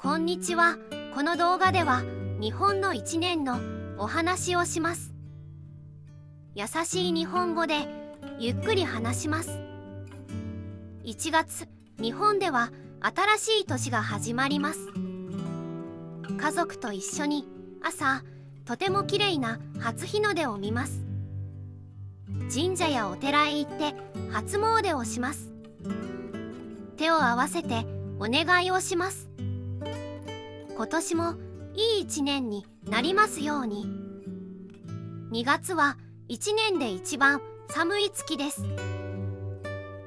こんにちは。この動画では日本の1年のお話をします。優しい日本語でゆっくり話します。1月、日本では新しい年が始まります。家族と一緒に朝、とても綺麗な初日の出を見ます。神社やお寺へ行って初詣をします。手を合わせてお願いをします。今年もいい一年になりますように。2月は一年で一番寒い月です。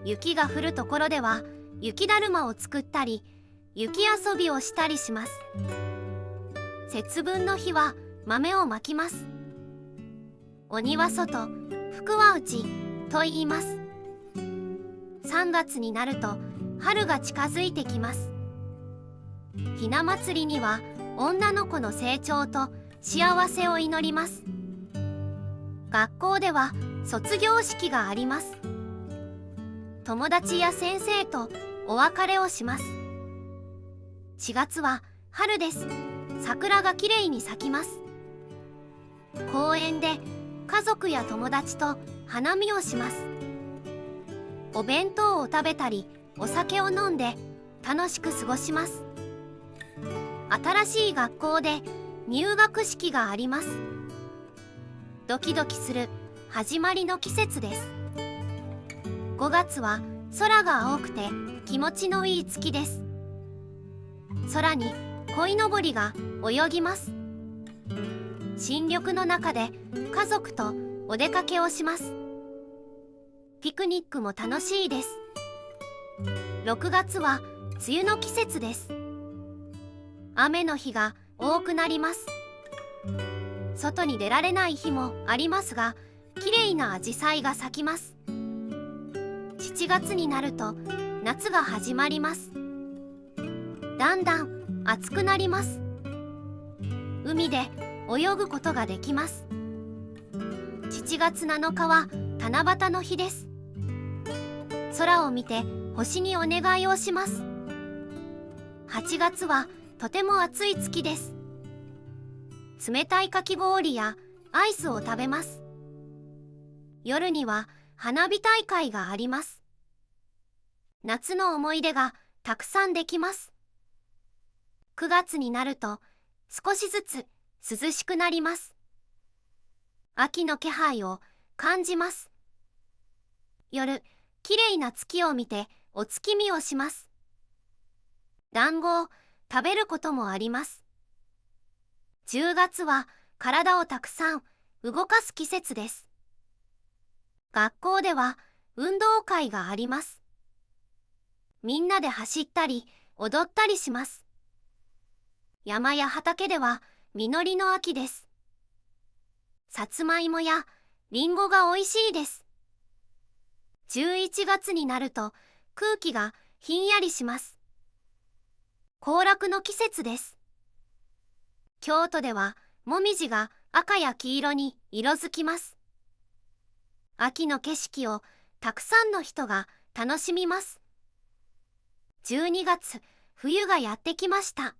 雪が降るところでは雪だるまを作ったり、雪遊びをしたりします。節分の日は豆をまきます。鬼は外、福は内と言います。3月になると春が近づいてきます。ひな祭りには女の子の成長と幸せを祈ります。学校では卒業式があります。友達や先生とお別れをします。4月は春です。桜がきれいに咲きます。公園で家族や友達と花見をします。お弁当を食べたりお酒を飲んで楽しく過ごします。新しい学校で入学式があります。ドキドキする始まりの季節です。5月は空が青くて気持ちのいい月です。空に鯉のぼりが泳ぎます。新緑の中で家族とお出かけをします。ピクニックも楽しいです。6月は梅雨の季節です。雨の日が多くなります。外に出られない日もありますが、きれいなアジサイが咲きます。7月になると夏が始まります。だんだん暑くなります。海で泳ぐことができます。7月7日は七夕の日です。空を見て星にお願いをします。8月はとても暑い月です。冷たいかき氷やアイスを食べます。夜には花火大会があります。夏の思い出がたくさんできます。9月になると少しずつ涼しくなります。秋の気配を感じます。夜、きれいな月を見てお月見をします。団子を食べることもあります。10月は体をたくさん動かす季節です。学校では運動会があります。みんなで走ったり踊ったりします。山や畑では実りの秋です。さつまいもやりんごがおいしいです。11月になると空気がひんやりします。行楽の季節です。京都ではもみじが赤や黄色に色づきます。秋の景色をたくさんの人が楽しみます。12月、冬がやってきました。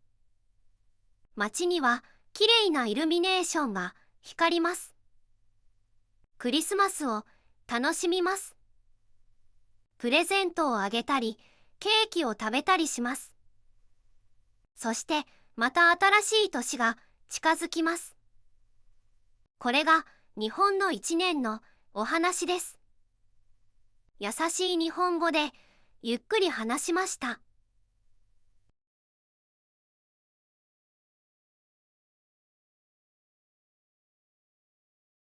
街にはきれいなイルミネーションが光ります。クリスマスを楽しみます。プレゼントをあげたり、ケーキを食べたりします。そしてまた新しい年が近づきます。これが日本の一年のお話です。優しい日本語でゆっくり話しました。